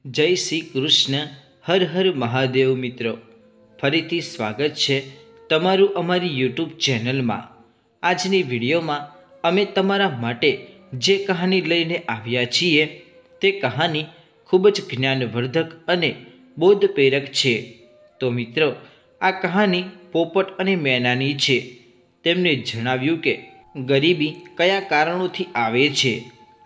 જય શ્રી કૃષ્ણ. હર હર મહાદેવ. મિત્રો, ફરીથી સ્વાગત છે તમારું અમારી યુટ્યુબ ચેનલમાં. આજની વિડીયોમાં અમે તમારા માટે જે કહાની લઈને આવ્યા છીએ તે કહાની ખૂબ જ જ્ઞાનવર્ધક અને બોધપ્રેરક છે. તો મિત્રો, આ કહાની પોપટ અને મેનાની છે. તેમણે જણાવ્યું કે ગરીબી કયા કારણોથી આવે છે.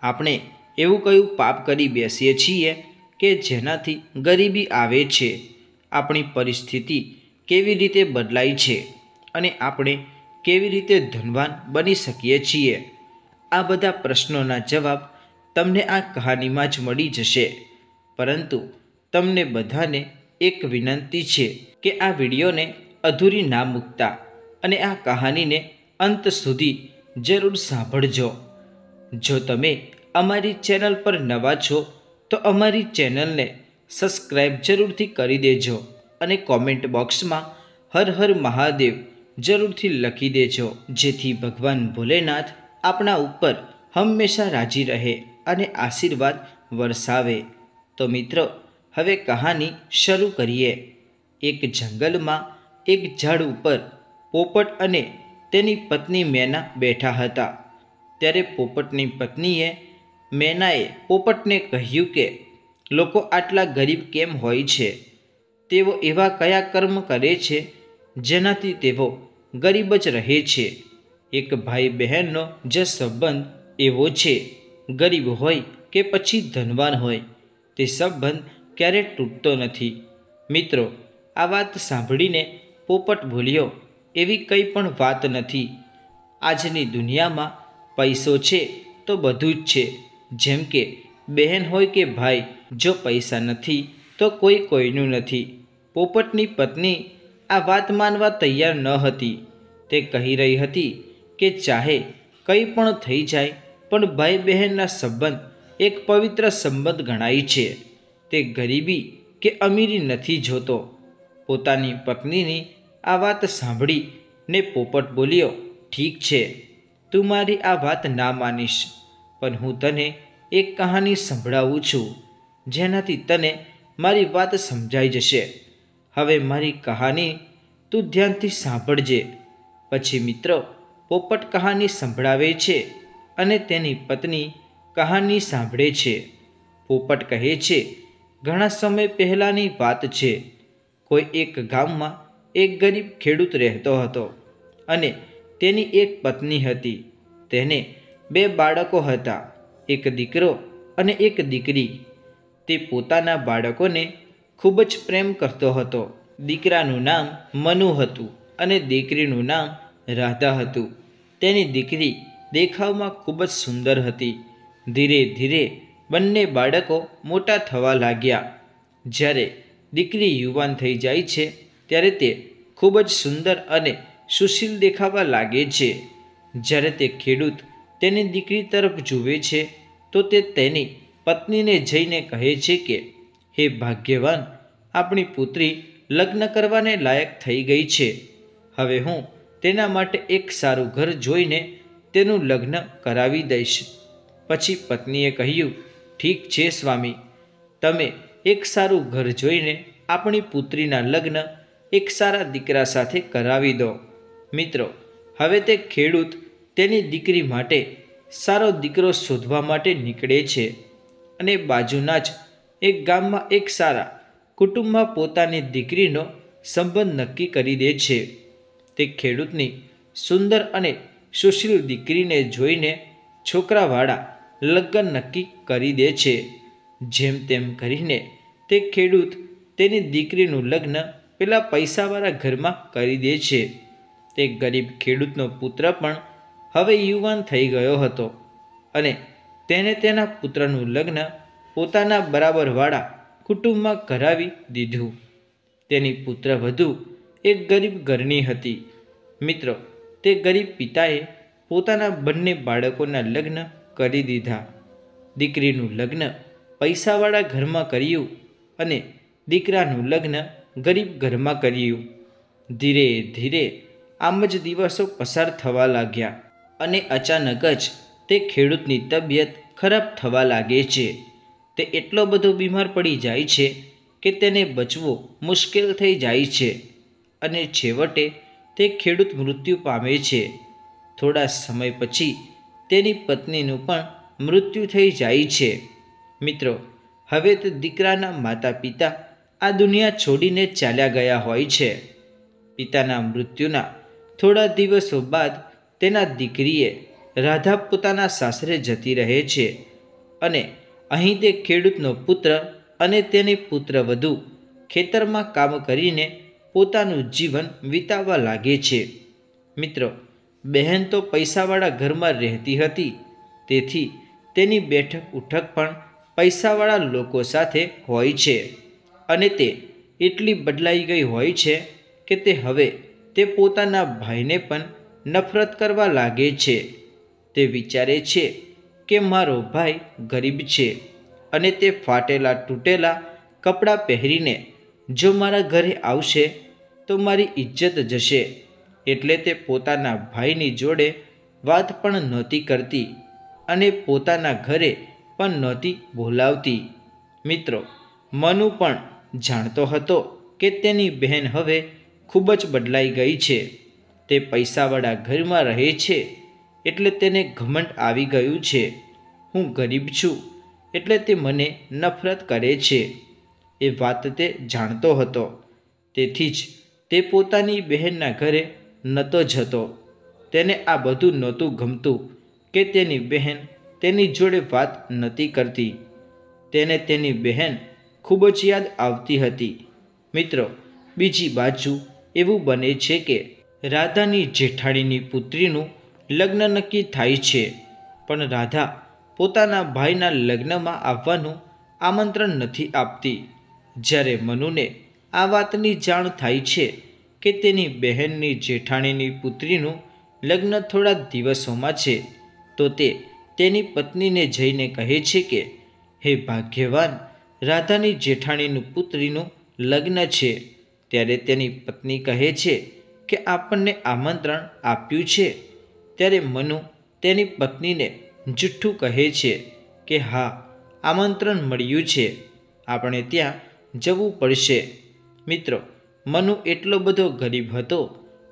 આપણે એવું કયું પાપ કરી બેસીએ છીએ કે જેનાથી ગરીબી આવે છે. આપણી પરિસ્થિતિ કેવી રીતે બદલાય છે અને આપણે કેવી રીતે ધનવાન બની શકીએ છીએ, આ બધા પ્રશ્નોના જવાબ તમને આ કહાનીમાં જ મળી જશે. પરંતુ તમને બધાને એક વિનંતી છે કે આ વિડીયોને અધૂરી ના મૂકતા અને આ કહાનીને અંત સુધી જરૂર સાંભળજો. જો તમે અમારી ચેનલ પર નવા છો તો અમારી ચેનલને સબસ્ક્રાઈબ જરૂરથી કરી દેજો અને કોમેન્ટ બોક્સમાં હર હર મહાદેવ જરૂરથી લખી દેજો, જેથી ભગવાન ભોલેનાથ આપણા ઉપર હંમેશા રાજી રહે અને આશીર્વાદ વરસાવે. તો મિત્રો, હવે કહાની શરૂ કરીએ. એક જંગલમાં એક ઝાડ ઉપર પોપટ અને તેની પત્ની મેના બેઠા હતા. ત્યારે પોપટની પત્નીએ મેનાએ પોપટને કહ્યું કે લોકો આટલા ગરીબ કેમ હોય છે? તેઓ એવા કયા કર્મ કરે છે જેનાથી તેઓ ગરીબ જ રહે છે? એક ભાઈ બહેનનો જે સંબંધ એવો છે, ગરીબ હોય કે પછી ધનવાન હોય, તે સંબંધ ક્યારેય તૂટતો નથી. મિત્રો, આ વાત સાંભળીને પોપટ બોલ્યો, એવી કંઈ પણ વાત નથી. આજની દુનિયામાં પૈસો છે તો બધું જ છે. જેમ કે બહેન હોય કે ભાઈ, જો પૈસા નથી તો કોઈ કોઈનું નથી. પોપટની પત્ની આ વાત માનવા તૈયાર ન હતી. તે કહી રહી હતી કે ચાહે કંઈ પણ થઈ જાય, પણ ભાઈ બહેનના સંબંધ એક પવિત્ર સંબંધ ગણાય છે. તે ગરીબી કે અમીરી નથી જોતો. પોતાની પત્નીની આ વાત સાંભળીને પોપટ બોલ્યો, ઠીક છે, તું મારી આ વાત ના માનીશ, પણ હું તને એક કહાની સંભળાવું છું, જેનાથી તને મારી વાત સમજાઈ જશે. હવે મારી કહાની તું ધ્યાનથી સાંભળજે. પછી મિત્રો, પોપટ કહાની સંભળાવે છે અને તેની પત્ની કહાની સાંભળે છે. પોપટ કહે છે, ઘણા સમય પહેલાંની વાત છે. કોઈ એક ગામમાં એક ગરીબ ખેડૂત રહેતો હતો અને તેની એક પત્ની હતી. તેને 2 બાળકો હતા, એક દીકરો અને એક દીકરી. તે પોતાના બાળકોને ખૂબ જ પ્રેમ કરતો હતો. દીકરાનું નામ મનુ હતું અને દીકરીનું નામ રાધા હતું. તેની દીકરી દેખાવમાં ખૂબ જ સુંદર હતી. ધીરે ધીરે બંને બાળકો મોટા થવા લાગ્યા. જ્યારે દીકરી યુવાન થઈ જાય છે ત્યારે તે ખૂબ જ સુંદર અને સુશીલ દેખાવા લાગે છે. જ્યારે તે ખેડૂત તેની દીકરી તરફ જુએ છે તો તે તેની પત્નીને જઈને કહે છે કે, હે ભાગ્યવાન, આપણી પુત્રી લગ્ન કરવાને લાયક થઈ ગઈ છે. હવે હું તેના માટે એક સારું ઘર જોઈને તેનું લગ્ન કરાવી દઈશ. પછી પત્નીએ કહ્યું, ઠીક છે સ્વામી, તમે એક સારું ઘર જોઈને આપણી પુત્રીના લગ્ન એક સારા દીકરા સાથે કરાવી દો. મિત્રો, હવે તે ખેડૂત તેની દીકરી માટે સારો દીકરો શોધવા માટે નીકળે છે અને બાજુના જ એક ગામમાં એક સારા કુટુંબમાં પોતાની દીકરીનો સંબંધ નક્કી કરી દે છે. તે ખેડૂતની સુંદર અને સુશીલ દીકરીને જોઈને છોકરાવાળા લગ્ન નક્કી કરી દે છે. જેમ તેમ કરીને તે ખેડૂત તેની દીકરીનું લગ્ન પેલા પૈસાવાળા ઘરમાં કરી દે છે. તે ગરીબ ખેડૂતનો પુત્ર પણ હવે યુવાન થઈ ગયો હતો અને તેને તેના પુત્રનું લગ્ન પોતાના બરાબરવાળા કુટુંબમાં કરાવી દીધું. તેની પુત્રવધુ એક ગરીબ ઘરની હતી. મિત્રો, તે ગરીબ પિતાએ પોતાના બંને બાળકોના લગ્ન કરી દીધા. દીકરીનું લગ્ન પૈસાવાળા ઘરમાં કર્યું અને દીકરાનું લગ્ન ગરીબ ઘરમાં કર્યું. ધીરે ધીરે આમ જ દિવસો પસાર થવા લાગ્યા અને અચાનક જ તે ખેડૂતની તબિયત ખરાબ થવા લાગે છે. તે એટલો બધો બીમાર પડી જાય છે કે તેને બચવું મુશ્કેલ થઈ જાય છે અને છેવટે તે ખેડૂત મૃત્યુ પામે છે. થોડા સમય પછી તેની પત્નીનું પણ મૃત્યુ થઈ જાય છે. મિત્રો, હવે તે દીકરાના માતા પિતા આ દુનિયા છોડીને ચાલ્યા ગયા હોય છે. પિતાના મૃત્યુના થોડા દિવસો બાદ તેના દીકરીએ રાધા પોતાના સાસરે જતી રહે છે અને અહીં તે ખેડૂતનો પુત્ર અને તેની પુત્રવધુ ખેતરમાં કામ કરીને પોતાનું જીવન વિતાવવા લાગે છે. મિત્રો, બહેન તો પૈસાવાળા ઘરમાં રહેતી હતી, તેથી તેની બેઠક ઉઠક પણ પૈસાવાળા લોકો સાથે હોય છે અને તે એટલી બદલાઈ ગઈ હોય છે કે તે હવે તે પોતાના ભાઈને પણ નફરત કરવા લાગે છે. તે વિચારે છે કે મારો ભાઈ ગરીબ છે અને તે ફાટેલા તૂટેલા કપડાં પહેરીને જો મારા ઘરે આવશે તો મારી ઇજ્જત જશે, એટલે તે પોતાના ભાઈની જોડે વાત પણ નહોતી કરતી અને પોતાના ઘરે પણ નહોતી બોલાવતી. મિત્રો, મનુ પણ જાણતો હતો કે તેની બહેન હવે ખૂબ જ બદલાઈ ગઈ છે. તે પૈસાવાળા ઘરમાં રહે છે એટલે તેને ઘમંડ આવી ગયું છે. હું ગરીબ છું એટલે તે મને નફરત કરે છે, એ વાત તે જાણતો હતો. તેથી જ તે પોતાની બહેનના ઘરે નહોતો જતો. તેને આ બધું નહોતું ગમતું કે તેની બહેન તેની જોડે વાત નહોતી કરતી. તેને તેની બહેન ખૂબ જ યાદ આવતી હતી. મિત્રો, બીજી બાજુ એવું બને છે કે રાધાની જેઠાણીની પુત્રીનું લગ્ન નક્કી થાય છે, પણ રાધા પોતાના ભાઈના લગ્નમાં આવવાનું આમંત્રણ નથી આપતી. જ્યારે મનુને આ વાતની જાણ થાય છે કે તેની બહેનની જેઠાણીની પુત્રીનું લગ્ન થોડા દિવસોમાં છે, તો તે તેની પત્નીને જઈને કહે છે કે હે ભાગ્યવાન, રાધાની જેઠાણીનું પુત્રીનું લગ્ન છે. ત્યારે તેની પત્ની કહે છે કે આપણને આમંત્રણ આપ્યું છે. ત્યારે મનુ તેની પત્નીને જુઠ્ઠું કહે છે કે હા, આમંત્રણ મળ્યું છે, આપણે ત્યાં જવું પડશે. મિત્રો, મનુ એટલો બધો ગરીબ હતો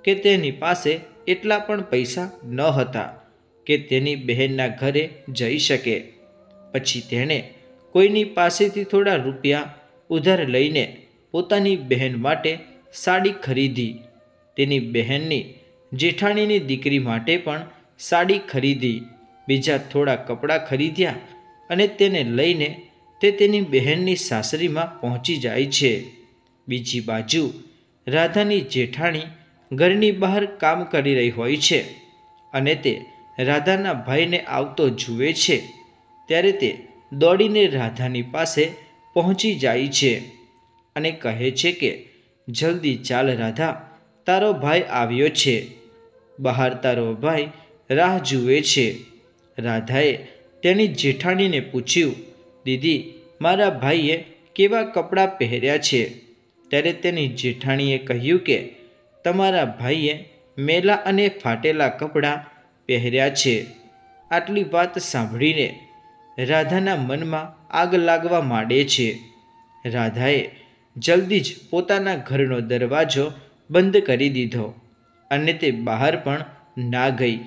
કે તેની પાસે એટલા પણ પૈસા ન હતા કે તેની બહેનના ઘરે જઈ શકે. પછી તેણે કોઈની પાસેથી થોડા રૂપિયા ઉધાર લઈને પોતાની બહેન માટે સાડી ખરીદી. તેની બહેનની જેઠાણીની દીકરી માટે પણ સાડી ખરીદી. બીજા થોડા કપડાં ખરીદ્યા અને તેને લઈને તે તેની બહેનની સાસરીમાં પહોંચી જાય છે. બીજી બાજુ રાધાની જેઠાણી ઘરની બહાર કામ કરી રહી હોય છે અને તે રાધાના ભાઈને આવતો જુએ છે. ત્યારે તે દોડીને રાધાની પાસે પહોંચી જાય છે અને કહે છે કે જલ્દી ચાલ રાધા, તારો ભાઈ આવ્યો છે, બહાર તારો ભાઈ રાહ જુએ છે. રાધાએ તેની જેઠાણીને પૂછ્યું, દીદી, મારા ભાઈએ કેવા કપડાં પહેર્યા છે? ત્યારે તેની જેઠાણીએ કહ્યું કે તમારા ભાઈએ મેલા અને ફાટેલા કપડાં પહેર્યા છે. આટલી વાત સાંભળીને રાધાના મનમાં આગ લાગવા માંડે છે. રાધાએ જલ્દી જ પોતાના ઘરનો દરવાજો બંધ કરી દીધો અને તે બહાર પણ ના ગઈ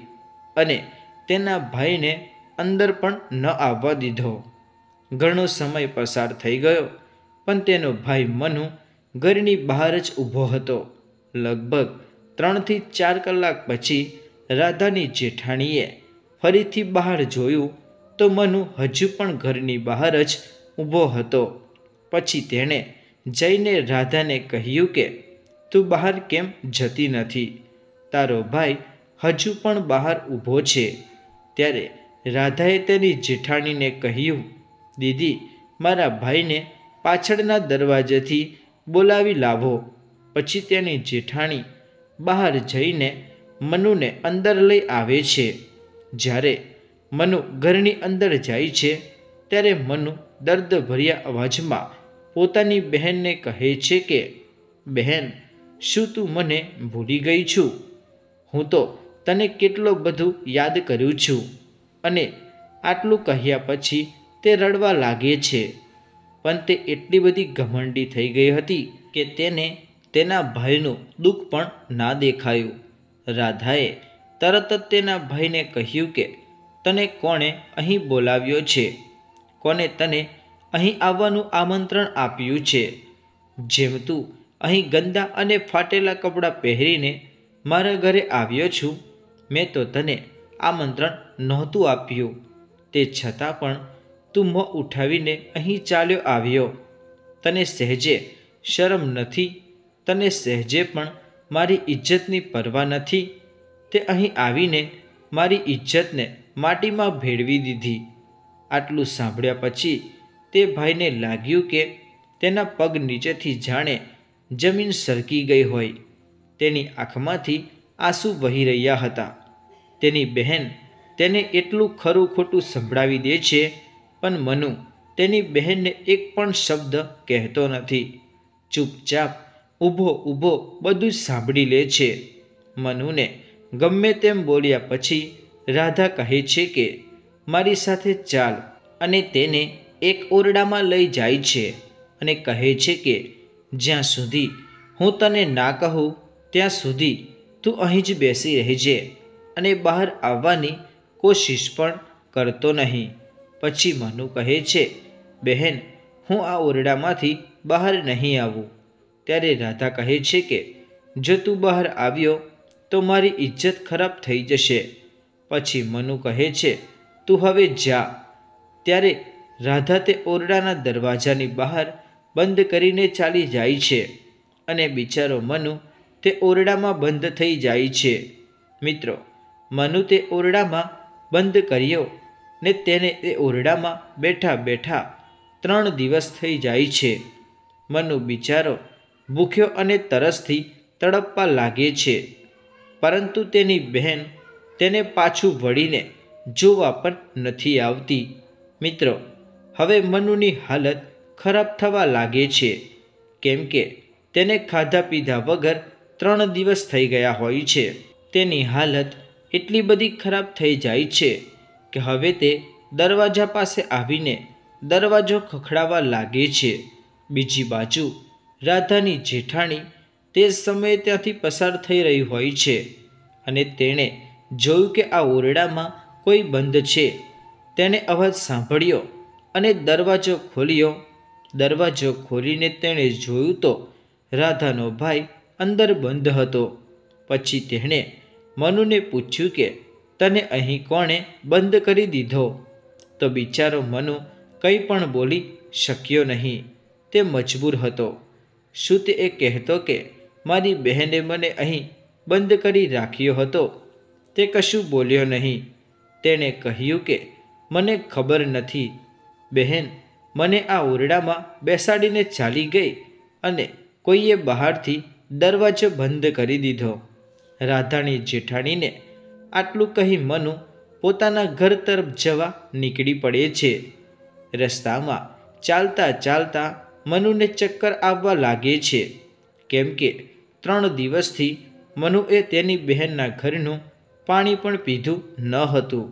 અને તેના ભાઈને અંદર પણ ન આવવા દીધો. ઘણો સમય પસાર થઈ ગયો, પણ તેનો ભાઈ મનુ ઘરની બહાર જ ઊભો હતો. લગભગ 3 થી 4 કલાક પછી રાધાની જેઠાણીએ ફરીથી બહાર જોયું તો મનુ હજુ પણ ઘરની બહાર જ ઊભો હતો. પછી તેણે જઈને રાધાને કહ્યું કે તું બહાર કેમ જતી નથી? તારો ભાઈ હજુ પણ બહાર ઊભો છે. ત્યારે રાધાએ તેની જેઠાણીને કહ્યું, દીદી, મારા ભાઈને પાછળના દરવાજેથી બોલાવી લાવો. પછી તેની જેઠાણી બહાર જઈને મનુને અંદર લઈ આવે છે. જ્યારે મનુ ઘરની અંદર જાય છે ત્યારે મનુ દર્દભર્યા અવાજમાં પોતાની બહેનને કહે છે કે બહેન, શું તું મને ભૂલી ગઈ છું? હું તો તને કેટલો બધું યાદ કરું છું. અને આટલું કહ્યા પછી તે રડવા લાગે છે. પણ તે એટલી બધી ઘમંડી થઈ ગઈ હતી કે તેને તેના ભાઈનું દુઃખ પણ ના દેખાયું. રાધાએ તરત જ તેના ભાઈને કહ્યું કે તને કોણે અહીં બોલાવ્યો છે? કોને તને અહીં આવવાનું આમંત્રણ આપ્યું છે? જેમ તું અહીં ગંદા અને ફાટેલા કપડાં પહેરીને મારા ઘરે આવ્યો છું, મેં તો તને આમંત્રણ નહોતું આપ્યું. તે છતાં પણ તું મોં ઉઠાવીને અહીં ચાલ્યો આવ્યો. તને સહેજે શરમ નથી? તને સહેજે પણ મારી ઇજ્જતની પરવા નથી? તે અહીં આવીને મારી ઇજ્જતને માટીમાં ભેળવી દીધી. આટલું સાંભળ્યા પછી તે ભાઈને લાગ્યું કે તેના પગ નીચેથી જાણે જમીન સરકી ગઈ હોય. તેની આંખમાંથી આંસુ વહી રહ્યા હતા. તેની બહેન તેને એટલું ખરું ખોટું સંભળાવી દે છે, પણ મનુ તેની બહેનને એક પણ શબ્દ કહેતો નથી. ચૂપચાપ ઊભો ઊભો બધું જ સાંભળી લે છે. મનુને ગમે તેમ બોલ્યા પછી રાધા કહે છે કે મારી સાથે ચાલ, અને તેને એક ઓરડામાં લઈ જાય છે અને કહે છે કે જ્યાં સુધી હું તને ના કહું ત્યાં સુધી તું અહીં જ બેસી રહેજે અને બહાર આવવાની કોશિશ પણ કરતો નહીં. પછી મનુ કહે છે, બહેન, હું આ ઓરડામાંથી બહાર નહીં આવું. ત્યારે રાધા કહે છે કે જો તું બહાર આવ્યો તો મારી ઇજ્જત ખરાબ થઈ જશે. પછી મનુ કહે છે, તું હવે જા. ત્યારે રાધા તે ઓરડાના દરવાજાની બહાર બંધ કરીને ચાલી જાય છે અને બિચારો મનુ તે ઓરડામાં બંધ થઈ જાય છે. મિત્રો, મનુ તે ઓરડામાં બંધ કર્યો ને તેને તે ઓરડામાં બેઠા બેઠા 3 દિવસ થઈ જાય છે. મનુ બિચારો ભૂખ્યો અને તરસથી તડપવા લાગે છે, પરંતુ તેની બહેન તેને પાછું વળીને જોવા પણ નથી આવતી. મિત્રો, હવે મનુની હાલત ખરાબ થવા લાગે છે, કેમ કે તેને ખાધા પીધા વગર 3 દિવસ થઈ ગયા હોય છે. તેની હાલત એટલી બધી ખરાબ થઈ જાય છે કે હવે તે દરવાજા પાસે આવીને દરવાજો ખખડાવવા લાગે છે. બીજી બાજુ રાધાની જેઠાણી તે સમયે ત્યાંથી પસાર થઈ રહી હોય છે અને તેણે જોયું કે આ ઓરડામાં કોઈ બંધ છે. તેણે અવાજ સાંભળ્યો અને દરવાજો ખોલ્યો. દરવાજો ખોલીને તેણે જોયું તો રાધાનો ભાઈ અંદર બંધ હતો. પછી તેણે મનુને પૂછ્યું કે તને અહીં કોણે બંધ કરી દીધો? તો બિચારો મનુ કંઈ પણ બોલી શક્યો નહીં. તે મજબૂર હતો. શું તે એ કહેતો કે મારી બહેને મને અહીં બંધ કરી રાખ્યો હતો? તે કશું બોલ્યો નહીં. તેણે કહ્યું કે મને ખબર નથી. બહેન મને આ ઓરડામાં બેસાડીને ચાલી ગઈ અને કોઈએ બહારથી દરવાજો બંધ કરી દીધો. રાધાની જેઠાણીને આટલું કહી મનુ પોતાના ઘર તરફ જવા નીકળી પડે છે. રસ્તામાં ચાલતા ચાલતા મનુને ચક્કર આવવા લાગે છે, કેમ કે 3 દિવસથી મનુએ તેની બહેનના ઘરનું પાણી પણ પીધું ન હતું.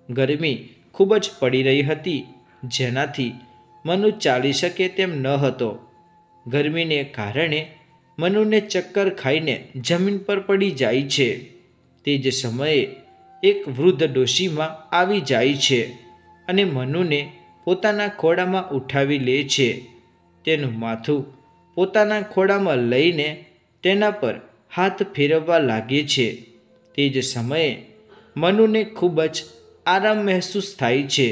ગરમી ખૂબ જ પડી રહી હતી, જેનાથી મનુ ચાલી શકે તેમ ન હતો. ગરમીને કારણે મનુને ચક્કર ખાઈને જમીન પર પડી જાય છે. તે જ સમયે એક વૃદ્ધ ડોશીમાં આવી જાય છે અને મનુને પોતાના ખોળામાં ઉઠાવી લે છે. તેનું માથું પોતાના ખોળામાં લઈને તેના પર હાથ ફેરવવા લાગે છે. તે જ સમયે મનુને ખૂબ જ આરામ મહેસૂસ થાય છે.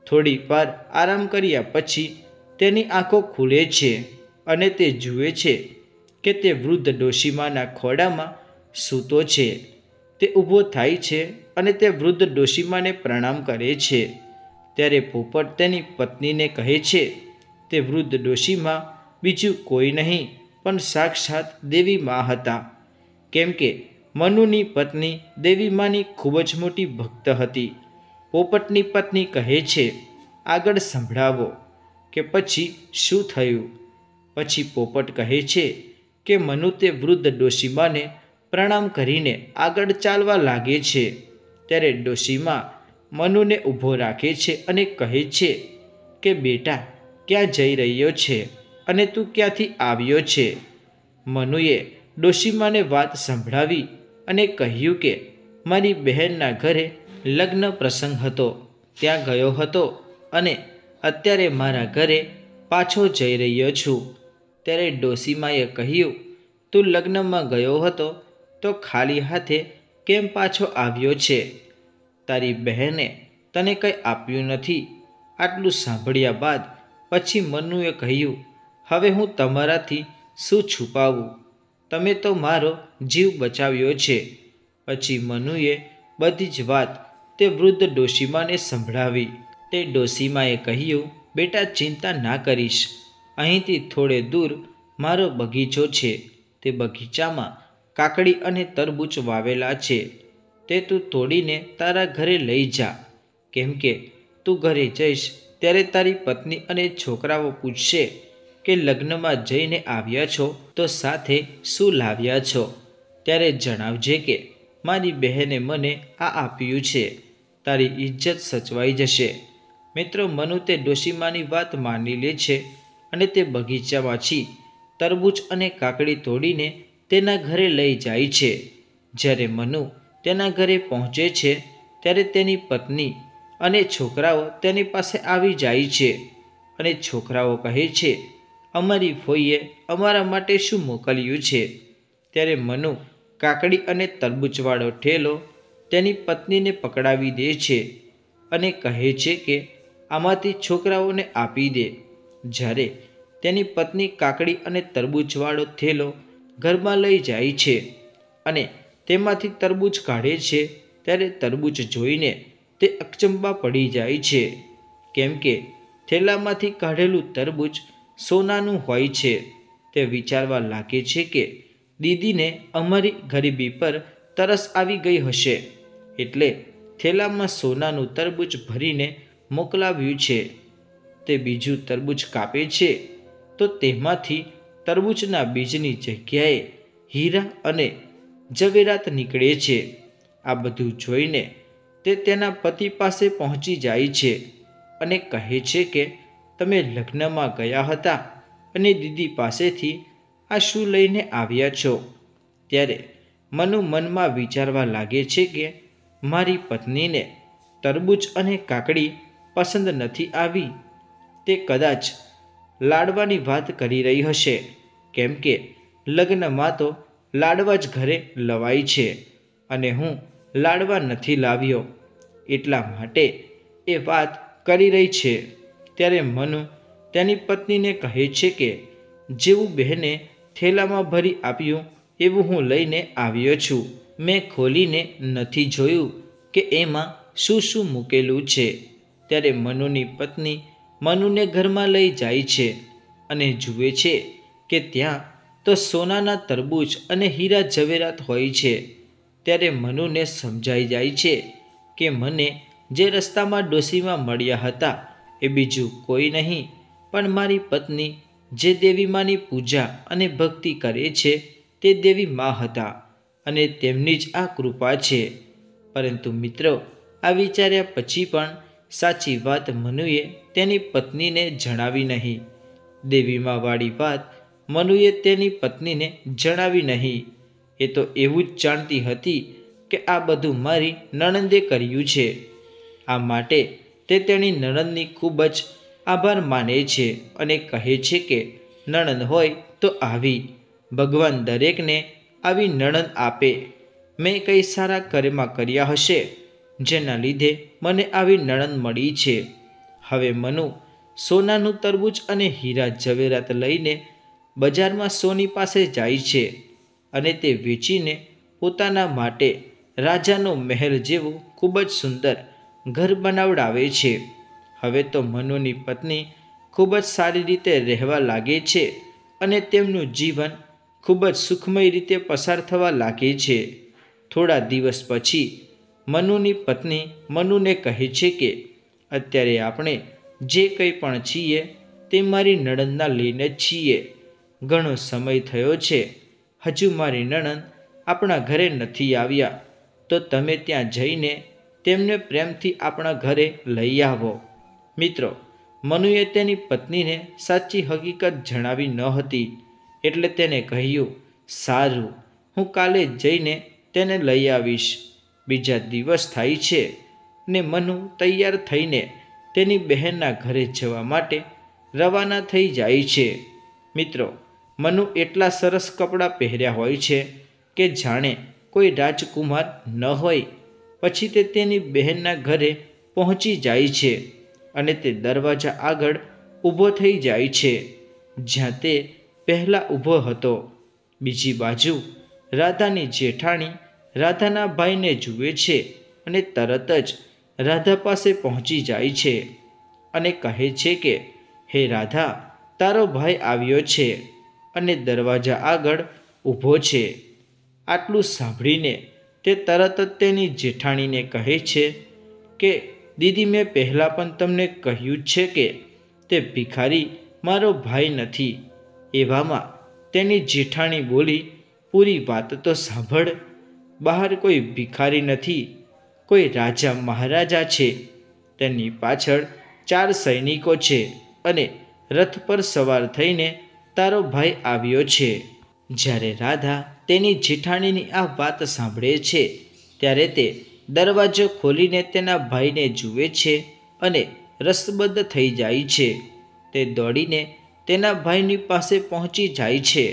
થોડી વાર આરામ કર્યા પછી તેની આંખો ખુલે છે અને તે જુએ છે કે તે વૃદ્ધ ડોશીમાના ખોળામાં સૂતો છે. તે ઊભો થાય છે અને તે વૃદ્ધ ડોશીમાને પ્રણામ કરે છે. ત્યારે પોપટ તેની પત્નીને કહે છે, તે વૃદ્ધ ડોશીમા બીજું કોઈ નહીં પણ સાક્ષાત દેવી મા હતા, કેમ કે મનુની પત્ની દેવી માની ખૂબ જ મોટી ભક્ત હતી. પોપટની પત્ની કહે છે, આગળ સંભળાવો કે પછી શું થયું? પછી પોપટ કહે છે કે મનુ તે વૃદ્ધ ડોશીમાને પ્રણામ કરીને આગળ ચાલવા લાગે છે. ત્યારે ડોશીમા મનુને ઊભો રાખે છે અને કહે છે કે બેટા, ક્યાં જઈ રહ્યો છે અને તું ક્યાંથી આવ્યો છે? મનુએ ડોશીમાને વાત સંભળાવી અને કહ્યું કે મારી બહેનના ઘરે લગ્ન પ્રસંગ હતો, ત્યાં ગયો હતો અને અત્યારે મારા ઘરે પાછો જઈ રહ્યો છું. ત્યારે ડોશીમાએ કહ્યું, તું લગ્નમાં ગયો હતો તો ખાલી હાથે કેમ પાછો આવ્યો છે? તારી બહેને તને કંઈ આપ્યું નથી. આટલું સાંભળ્યા બાદ પછી મનુએ કહ્યું, હવે હું તમારાથી શું છુપાવું? તમે તો મારો જીવ બચાવ્યો છે. પછી મનુએ બધી જ વાત તે વૃદ્ધ ડોશીમાને સંભળાવી. તે ડોશીમાએ કહ્યું, બેટા, ચિંતા ના કરીશ. અહીંથી થોડે દૂર મારો બગીચો છે. તે બગીચામાં કાકડી અને તરબૂચ વાવેલા છે. તે તું તોડીને તારા ઘરે લઈ જા. કેમ કે તું ઘરે જઈશ ત્યારે તારી પત્ની અને છોકરાઓ પૂછશે કે લગ્નમાં જઈને આવ્યા છો તો સાથે શું લાવ્યા છો? ત્યારે જણાવજે કે મારી બહેને મને આ આપ્યું છે. તારી ઇજ્જત સચવાઈ જશે. મિત્રો, મનુ તે ડોશીમાની વાત માની લે છે અને તે બગીચામાંથી તરબૂચ અને કાકડી તોડીને તેના ઘરે લઈ જાય છે. જ્યારે મનુ તેના ઘરે પહોંચે છે ત્યારે તેની પત્ની અને છોકરાઓ તેની પાસે આવી જાય છે અને છોકરાઓ કહે છે, અમારી ફોઈએ અમારા માટે શું મોકલ્યું છે? ત્યારે મનુ કાકડી અને તરબૂચવાળો ઠેલો તેની પત્નીને પકડાવી દે છે અને કહે છે કે આમાંથી છોકરાઓને આપી દે. જ્યારે તેની પત્ની કાકડી અને તરબૂચવાળો થેલો ઘરમાં લઈ જાય છે અને તેમાંથી તરબૂચ કાઢે છે ત્યારે તરબૂચ જોઈને તે અકચંબા પડી જાય છે. કેમ કે થેલામાંથી કાઢેલું તરબૂચ સોનાનું હોય છે. તે વિચારવા લાગે છે કે દીદીને અમારી ગરીબી પર તરસ આવી ગઈ હશે, એટલે થેલામાં સોનાનું તરબૂચ ભરીને મોકલાવ્યું છે. તે બીજું તરબૂચ કાપે છે તો તેમાંથી તરબૂચના બીજની જગ્યાએ હીરા અને ઝવેરાત નીકળે છે. આ બધું જોઈને તે તેના પતિ પાસે પહોંચી જાય છે અને કહે છે કે તમે લગ્નમાં ગયા હતા અને દીદી પાસેથી આ શું લઈને આવ્યા છો? ત્યારે મનુ મનમાં વિચારવા લાગે છે કે મારી પત્નીને તરબૂચ અને કાકડી પસંદ નથી આવી. તે કદાચ લાડવાની વાત કરી રહી હશે. કેમ કે લગ્નમાં તો લાડવા જ ઘરે લવાય છે અને હું લાડવા નથી લાવ્યો, એટલા માટે એ વાત કરી રહી છે. ત્યારે મનુ તેની પત્નીને કહે છે કે જેવું બહેને થેલામાં ભરી આપ્યું એવું હું લઈને આવ્યો છું. મેં ખોલીને નથી જોયું કે એમાં શું શું મૂકેલું છે. ત્યારે મનુની પત્ની મનુને ઘરમાં લઈ જાય છે અને જુએ છે કે ત્યાં તો સોનાના તરબૂચ અને હીરા ઝવેરાત હોય છે. ત્યારે મનુને સમજાઈ જાય છે કે મને જે રસ્તામાં ડોશીમાં મળ્યા હતા એ બીજું કોઈ નહીં પણ મારી પત્ની જે દેવી માની પૂજા અને ભક્તિ કરે છે તે દેવી મા હતા અને તેમની જ આ કૃપા છે. પરંતુ મિત્રો, આ વિચાર્યા પછી પણ સાચી વાત મનુએ તેની પત્નીને જણાવી નહીં. દેવીમાવાળી વાત મનુએ તેની પત્નીને જણાવી નહીં. એ તો એવું જ જાણતી હતી કે આ બધું મારી નણંદે કર્યું છે. આ માટે તે તેની નણંદની ખૂબ જ આભાર માને છે અને કહે છે કે નણંદ હોય તો આવી, ભગવાન દરેકને આવી નણંદ આપે. મેં કંઈ સારા કર્મમાં કર્યા હશે જેના લીધે મને આવી નણંદ મળી છે. હવે મનુ સોનાનું તરબૂચ અને હીરા ઝવેરાત લઈને બજારમાં સોની પાસે જાય છે અને તે વેચીને પોતાના માટે રાજાનો મહેલ જેવું ખૂબ જ સુંદર ઘર બનાવડાવે છે. હવે તો મનુની પત્ની ખૂબ જ સારી રીતે રહેવા લાગે છે અને તેમનું જીવન ખૂબ જ સુખમય રીતે પસાર થવા લાગે છે. થોડા દિવસ પછી મનુની પત્ની મનુને કહે છે કે અત્યારે આપણે જે કંઈ પણ છીએ તે મારી નણંદના લઈને જ છીએ. ઘણો સમય થયો છે, હજુ મારી નણંદ આપણા ઘરે નથી આવ્યા, તો તમે ત્યાં જઈને તેમને પ્રેમથી આપણા ઘરે લઈ આવો. મિત્રો, મનુએ તેની પત્નીને સાચી હકીકત જણાવી ન હતી, એટલે તેને કહ્યું, સારું, હું કાલે જઈને તેને લઈ આવીશ. બીજા દિવસ થાય છે ને મનુ તૈયાર થઈને તેની બહેનના ઘરે જવા માટે રવાના થઈ જાય છે. મિત્રો, મનુ એટલા સરસ કપડાં પહેર્યા હોય છે કે જાણે કોઈ રાજકુમાર ન હોય. પછી તે તેની બહેનના ઘરે પહોંચી જાય છે અને તે દરવાજા આગળ ઊભો થઈ જાય છે, જ્યાં તે પહેલાં ઊભો હતો. બીજી બાજુ રાધાની જેઠાણી રાધાના ભાઈને જુએ છે અને તરત જ રાધા પાસે પહોંચી જાય છે અને કહે છે કે, હે રાધા, તારો ભાઈ આવ્યો છે અને દરવાજા આગળ ઊભો છે. આટલું સાંભળીને તે તરત જ તેની જેઠાણીને કહે છે કે, દીદી, મેં પહેલાં પણ તમને કહ્યું છે કે તે ભિખારી મારો ભાઈ નથી. એવામાં તેની જેઠાણી બોલી, પૂરી વાત તો સાંભળ. બહાર કોઈ ભિખારી નથી, કોઈ રાજા મહારાજા છે. તેની પાછળ 4 સૈનિકો છે અને રથ પર સવાર થઈને તારો ભાઈ આવ્યો છે. જ્યારે રાધા તેની જેઠાણીની આ વાત સાંભળે છે ત્યારે તે દરવાજો ખોલીને તેના ભાઈને જુએ છે અને રસબદ્ધ થઈ જાય છે. તે દોડીને તેના ભાઈની પાસે પહોંચી જાય છે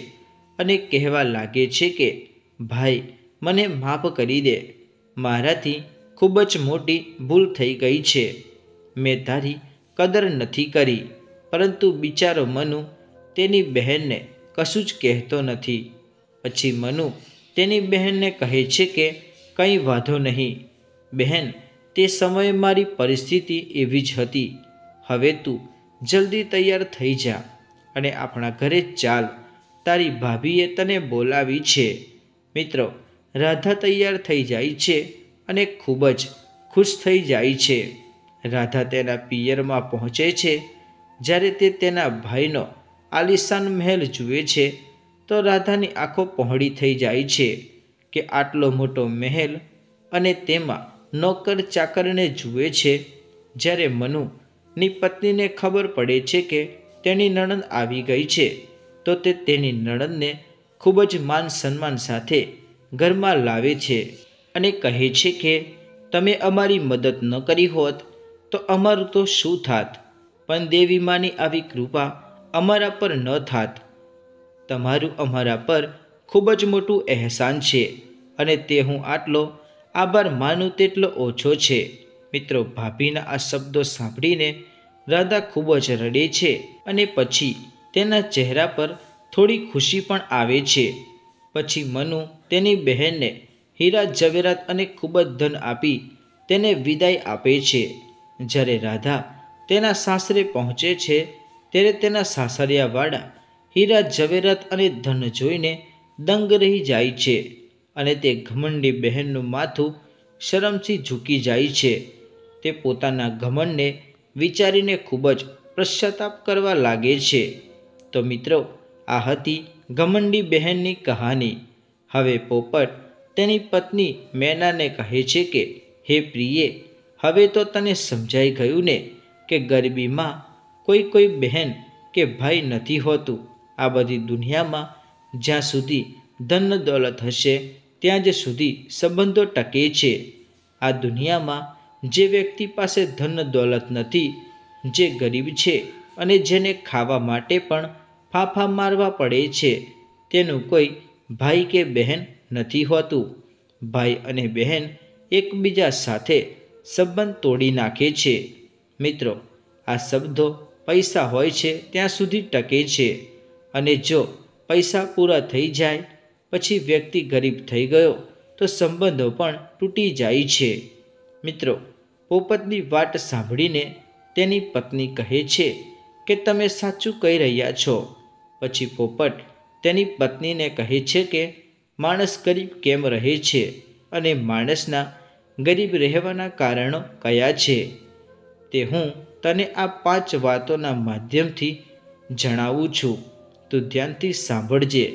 અને કહેવા લાગે છે કે, ભાઈ, મને માફ કરી દે. મારાથી ખૂબ જ મોટી ભૂલ થઈ ગઈ છે. મેં તારી કદર નથી કરી. પરંતુ બિચારો મનુ તેની બહેનને કશું જ કહેતો નથી. પછી મનુ તેની બહેનને કહે છે કે, કંઈ વાંધો નહીં બહેન, તે સમયે મારી પરિસ્થિતિ એવી જ હતી. હવે તું જલ્દી તૈયાર થઈ જા અને આપણા ઘરે ચાલ. તારી ભાભીએ તને બોલાવી છે. મિત્રો, રાધા તૈયાર થઈ જાય છે અને ખૂબ જ ખુશ થઈ જાય છે. રાધા તેના પિયરમાં પહોંચે છે. જ્યારે તે તેના ભાઈનો આલિશાન મહેલ જુએ છે તો રાધાની આંખો પહોળી થઈ જાય છે કે આટલો મોટો મહેલ અને તેમાં નોકર ચાકરને જુએ છે. જ્યારે મનુની પત્નીને ખબર પડે છે કે તેની નણંદ આવી ગઈ છે તો તે તેની નણંદને ખૂબ જ માન સન્માન સાથે ઘરમાં લાવે છે અને કહે છે કે, તમે અમારી મદદ ન કરી હોત તો અમારું તો શું થાત, પણ દેવી માની આવી કૃપા અમારા પર ન થાત. તમારું અમારા પર ખૂબ જ મોટું અહેસાન છે અને તે હું આટલો આભાર માનું તેટલો ઓછો છે. મિત્રો, ભાભીના આ શબ્દો સાંભળીને રાધા ખૂબ જ રડે છે અને પછી તેના ચહેરા પર થોડી ખુશી પણ આવે છે. પછી મનુ તેની બહેનને હીરા ઝવેરાત અને ખૂબ જ ધન આપી તેને વિદાય આપે છે. જ્યારે રાધા તેના સાસરે પહોંચે છે ત્યારે તેના સાસરિયાવાળા હીરા ઝવેરાત અને ધન જોઈને દંગ રહી જાય છે અને તે ઘમંડી બહેનનું માથું શરમથી ઝૂકી જાય છે. તે પોતાના ઘમંડને વિચારીને ખૂબ જ પશ્ચાતાપ કરવા લાગે છે. તો મિત્રો, આ હતી ઘમંડી બહેનની કહાની. હવે પોપટ તેની પત્ની મેનાને કહે છે કે, હે પ્રિયે, હવે તો તને સમજાઈ ગયું ને કે ગરીબીમાં કોઈ બહેન કે ભાઈ નથી હોતું. આ બધી દુનિયામાં જ્યાં સુધી ધન દોલત હશે ત્યાં જ સુધી સંબંધો ટકે છે. આ દુનિયામાં જે વ્યક્તિ પાસે ધન દોલત નથી, જે ગરીબ છે અને જેને ખાવા માટે પણ ફાંફા મારવા પડે છે, તેનું કોઈ ભાઈ કે બહેન નથી હોતું. ભાઈ અને બહેન એકબીજા સાથે સંબંધ તોડી નાખે છે. મિત્રો, આ શબ્દો પૈસા હોય છે ત્યાં સુધી ટકે છે અને જો પૈસા પૂરા થઈ જાય પછી વ્યક્તિ ગરીબ થઈ ગયો તો સંબંધો પણ તૂટી જાય છે. મિત્રો, પોપટની વાત સાંભળીને તેની પત્ની કહે છે કે તમે સાચું કહી રહ્યા છો. પછી પોપટ તેની પત્નીને કહે છે કે માણસ ગરીબ કેમ રહે છે અને માણસના ગરીબ રહેવાના કારણો કયા છે તે હું તને આ 5 વાતોના માધ્યમથી જણાવું છું. તું ધ્યાનથી સાંભળજે.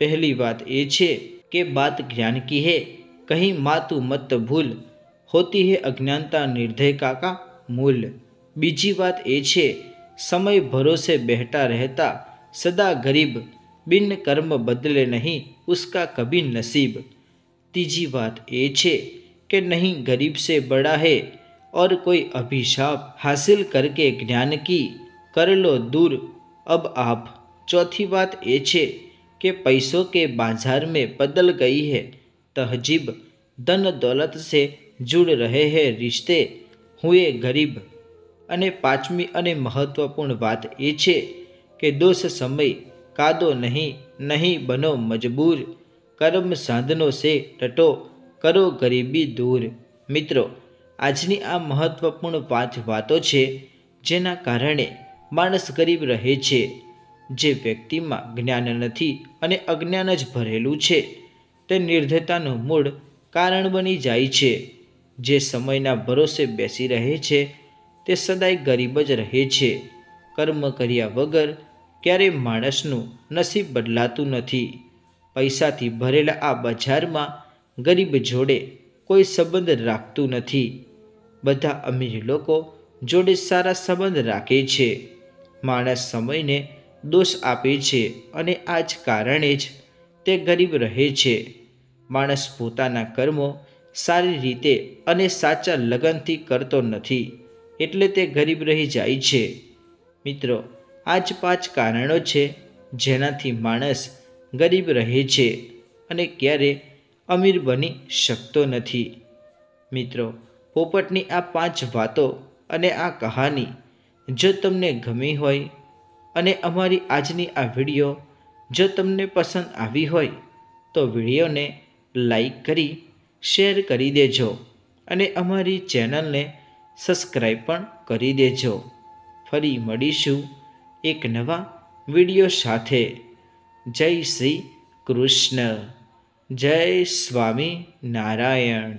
પહેલી વાત એ છે કે બાત જ્ઞાન કી હે, કહી માતું મત ભૂલ, होती है अज्ञानता निर्दय का मूल। बीजी बात ए छे समय भरोसे बहता रहता सदा गरीब, बिन कर्म बदले नहीं उसका कभी नसीब। तीजी बात ए छे कि नहीं गरीब से बड़ा है और कोई अभिशाप, हासिल करके ज्ञान की कर लो दूर अब आप। चौथी बात ए छे कि पैसों के बाजार में बदल गई है तहजीब, धन दौलत से जुड़ रहे हैं रिश्ते हुए गरीब। અને પાંચમી અને મહત્વપૂર્ણ વાત એ છે કે દોષ સમય કાદો નહીં, નહીં બનો મજબૂર, કર્મ સાધનો સે ટટો કરો ગરીબી દૂર। મિત્રો, આજની આ મહત્વપૂર્ણ 5 વાતો છે જેના કારણે માણસ ગરીબ રહે છે। જે વ્યક્તિમાં જ્ઞાન નથી અને અજ્ઞાન જ ભરેલું છે તે નિર્ધયતાનું મૂળ કારણ બની જાય છે। જે સમયના ભરોસે બેસી રહે છે તે સદાય ગરીબ જ રહે છે। કર્મ કર્યા વગર ક્યારેય માણસનું નસીબ બદલાતું નથી। પૈસાથી ભરેલા આ બજારમાં ગરીબ જોડે કોઈ સંબંધ રાખતું નથી। બધા અમીર લોકો જોડે સારા સંબંધ રાખે છે। માણસ સમયને દોષ આપે છે અને આ જ કારણે જ તે ગરીબ રહે છે। માણસ પોતાના કર્મો સારી રીતે અને સાચા લગનથી કરતો નથી એટલે તે ગરીબ રહી જાય છે। મિત્રો, આ જ 5 કારણો છે જેનાથી માણસ ગરીબ રહે છે અને ક્યારે અમીર બની શકતો નથી। મિત્રો, પોપટની આ 5 વાતો અને આ કહાની જો તમને ગમી હોય અને અમારી આજની આ વિડીયો જો તમને પસંદ આવી હોય તો વિડીયોને લાઈક કરી શેર કરી દેજો અને અમારી ચેનલને સબસ્ક્રાઈબ પણ કરી દેજો। ફરી મળીશું એક નવા વિડીયો સાથે। જય શ્રી કૃષ્ણ, જય સ્વામી નારાયણ।